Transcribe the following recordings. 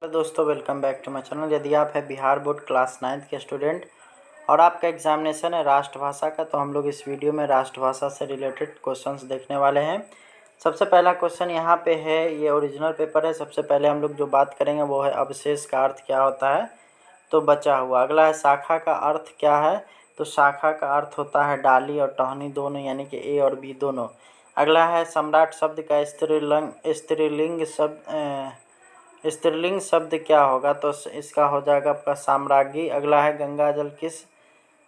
Hello दोस्तों, welcome back to my channel. यदि आप है बिहार बोर्ड क्लास 9th के स्टूडेंट और आपका एग्जामिनेशन है राष्ट्रभाषा का, तो हम लोग इस वीडियो में राष्ट्रभाषा से रिलेटेड क्वेश्चंस देखने वाले हैं। सबसे पहला क्वेश्चन यहाँ पे है, ये ओरिजिनल पेपर है। सबसे पहले हम लोग जो बात करेंगे वो है अवशेष का अर्थ क्या होता है, तो बचा हुआ। अगला है शाखा का अर्थ क्या है, तो शाखा का अर्थ होता है डाली और टहनी दोनों, यानी कि ए और बी दोनों। अगला है सम्राट शब्द का स्त्रीलिंग शब्द क्या होगा, तो इसका हो जाएगा आपका साम्राज्ञी। अगला है गंगा जल किस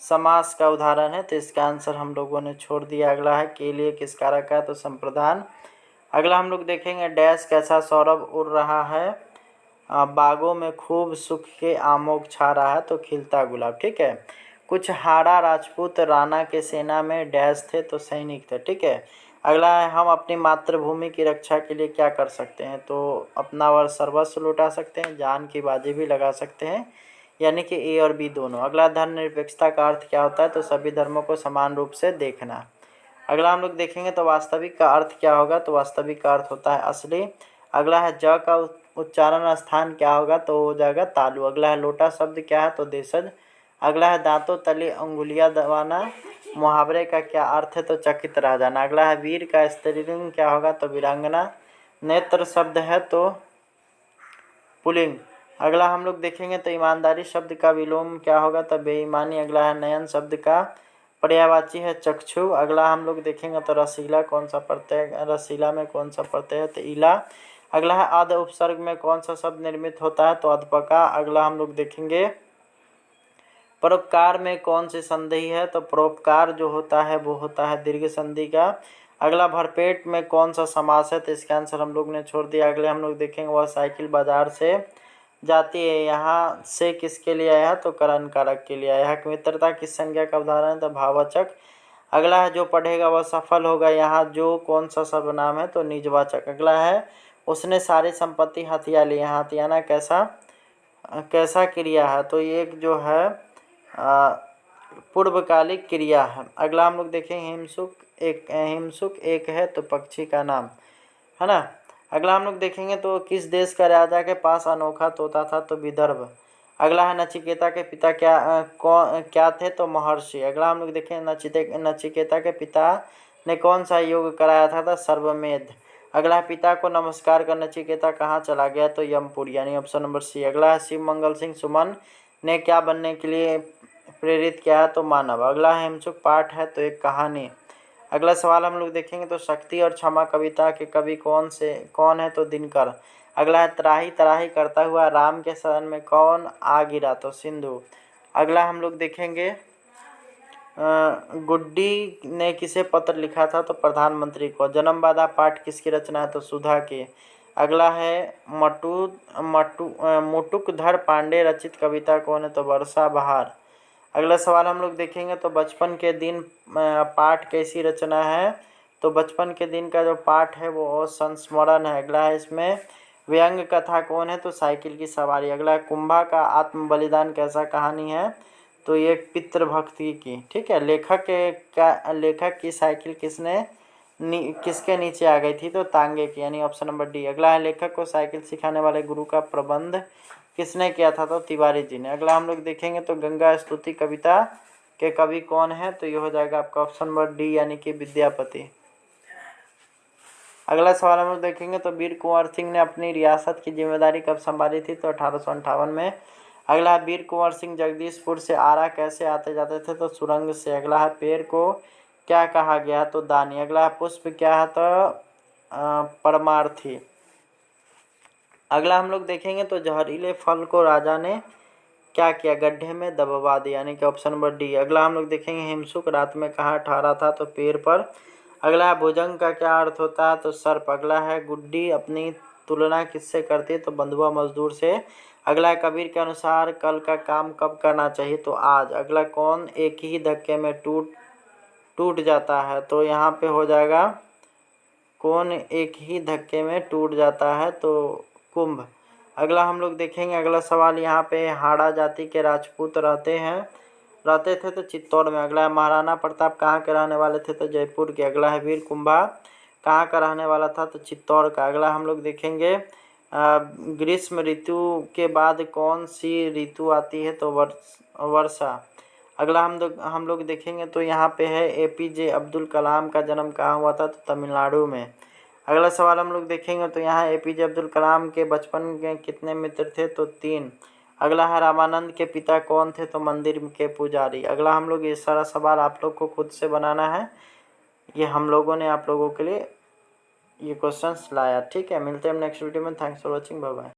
समास का उदाहरण है, तो इसका आंसर हम लोगों ने छोड़ दिया। अगला है के लिए किस कारक का है, तो संप्रदान। अगला हम लोग देखेंगे डैश कैसा सौरभ उड़ रहा है, बागों में खूब सुख के आमोग छा रहा है, तो खिलता गुलाब। ठीक है। कुछ हाड़ा राजपूत राणा के सेना में डैश थे, तो सैनिक थे। ठीक है। अगला है हम अपनी मातृभूमि की रक्षा के लिए क्या कर सकते हैं, तो अपना वर सर्वस्व लुटा सकते हैं, जान की बाजी भी लगा सकते हैं, यानी कि ए और बी दोनों। अगला धर्मनिरपेक्षता का अर्थ क्या होता है, तो सभी धर्मों को समान रूप से देखना। अगला हम लोग देखेंगे तो वास्तविक का अर्थ क्या होगा, तो वास्तविक का अर्थ होता है असली। अगला है ज का उच्चारण स्थान क्या होगा, तो हो जाएगा तालु। अगला है लोटा शब्द क्या है, तो देशज। अगला है दांतों तले अंगुलियां दबाना, मुहावरे का क्या अर्थ है, तो चकित रह जाना। अगला है वीर का स्त्रीलिंग क्या होगा, तो वीरांगना। नेत्र शब्द है तो पुलिंग। अगला हम लोग देखेंगे तो ईमानदारी शब्द का विलोम क्या होगा, तो बेईमानी। अगला है नयन शब्द का पर्यायवाची है चक्षु। अगला हम लोग देखेंगे तो रसीला कौन सा प्रत्यय, रसीला में कौन सा प्रत्यय है, तो इला। अगला है अध उपसर्ग में कौन सा शब्द निर्मित होता है, तो अध्पका। अगला हम लोग देखेंगे परोपकार में कौन सी संधि है, तो परोपकार जो होता है वो होता है दीर्घ संधि का। अगला भरपेट में कौन सा समास है, तो इसका आंसर हम लोग ने छोड़ दिया। अगले हम लोग देखेंगे वह साइकिल बाजार से जाती है, यहाँ से किसके लिए आया है, तो करण कारक के लिए आया है। मित्रता किस संज्ञा का उदाहरण है, तो भाववाचक। अगला है जो पढ़ेगा वह सफल होगा, यहाँ जो कौन सा सर्वनाम है, तो निजवाचक। अगला है उसने सारी संपत्ति हथिया ली, यहाँ हथियाना कैसा कैसा क्रिया है, तो ये एक जो है पूर्वकालिक क्रिया है। अगला हम लोग देखें हिमसुक एक है, तो पक्षी का नाम है ना। अगला हम लोग देखेंगे तो किस देश का राजा के पास अनोखा तोता था, तो विदर्भ। अगला है नचिकेता के पिता क्या थे, तो महर्षि। अगला हम लोग देखें नचिकेता के पिता ने कौन सा योग कराया था, सर्वमेध। अगला है पिता को नमस्कार कर नचिकेता कहाँ चला गया, तो यमपुर, यानी ऑप्शन नंबर सी। अगला है शिव मंगल सिंह सुमन ने क्या बनने के लिए प्रेरित किया है, तो मानव। अगला है हिमसुक पाठ है, तो एक कहानी। अगला सवाल हम लोग देखेंगे तो शक्ति और क्षमा कविता के कवि कौन है, तो दिनकर। अगला है त्राही त्राही करता हुआ राम के शरण में कौन आ गिरा, तो सिंधु। अगला हम लोग देखेंगे गुड्डी ने किसे पत्र लिखा था, तो प्रधानमंत्री को। जन्म बाधा पाठ किसकी रचना है, तो सुधा की। अगला है मुटुकधर पांडे रचित कविता कौन है, तो वर्षा बहार। अगला सवाल हम लोग देखेंगे तो बचपन के दिन पाठ कैसी रचना है, तो बचपन के दिन का जो पाठ है वो संस्मरण है। अगला है इसमें व्यंग कथा कौन है, तो साइकिल की सवारी। अगला है कुंभा का आत्म बलिदान कैसा कहानी है, तो ये पितृभक्ति की। ठीक है। लेखक की साइकिल किसके नीचे आ गई थी, तो तांगे की, यानी ऑप्शन नंबर डी। अगला है लेखक को साइकिल सिखाने वाले गुरु का प्रबंध किसने किया था, तो तिवारी जी ने। अगला हम लोग देखेंगे तो गंगा स्तुति कविता के कवि कौन है, तो ये हो जाएगा आपका ऑप्शन नंबर डी, यानी कि विद्यापति। अगला सवाल हम लोग देखेंगे तो वीर कुंवर सिंह ने अपनी रियासत की जिम्मेदारी कब संभाली थी, तो 1858 में। अगला है वीर कुंवर सिंह जगदीशपुर से आरा कैसे आते जाते थे, तो सुरंग से। अगला है पेड़ को क्या कहा गया, तो दानी। अगला है पुष्प क्या है, तो परमार्थी। अगला हम लोग देखेंगे तो जहरीले फल को राजा ने क्या किया, गड्ढे में दबवा दिया, यानी कि ऑप्शन नंबर डी। अगला हम लोग देखेंगे हिमसुक रात में कहाँ ठहरा था, तो पेड़ पर। अगला है भुजंग का क्या अर्थ होता है, तो सर्प। अगला है गुड्डी अपनी तुलना किससे करती है, तो बंधुआ मजदूर से। अगला है कबीर के अनुसार कल का काम कब करना चाहिए, तो आज। अगला कौन एक ही धक्के में टूट जाता है, तो यहाँ पे हो जाएगा कौन एक ही धक्के में टूट जाता है, तो कुंभ। अगला हम लोग देखेंगे अगला सवाल यहाँ पे हाड़ा जाति के राजपूत रहते थे, तो चित्तौड़ में। अगला है महाराणा प्रताप कहाँ के रहने वाले थे, तो जयपुर के। अगला है वीर कुंभा कहाँ का रहने वाला था, तो चित्तौड़ का। अगला हम लोग देखेंगे ग्रीष्म ऋतु के बाद कौन सी ऋतु आती है? तो वर्षा। अगला हम लोग देखेंगे तो यहाँ पे है APJ अब्दुल कलाम का जन्म कहाँ हुआ था? तो तमिलनाडु में। अगला सवाल हम लोग देखेंगे तो यहाँ APJ अब्दुल कलाम के बचपन के कितने मित्र थे? तो 3। अगला है रामानंद के पिता कौन थे? तो मंदिर के पुजारी। अगला हम लोग ये सारा सवाल आप लोग को खुद से बनाना है, ये हम लोगों ने आप लोगों के लिए ये क्वेश्चंस लाया। ठीक है, मिलते हैं हम नेक्स्ट वीडियो में। Thanks for watching, bye bye.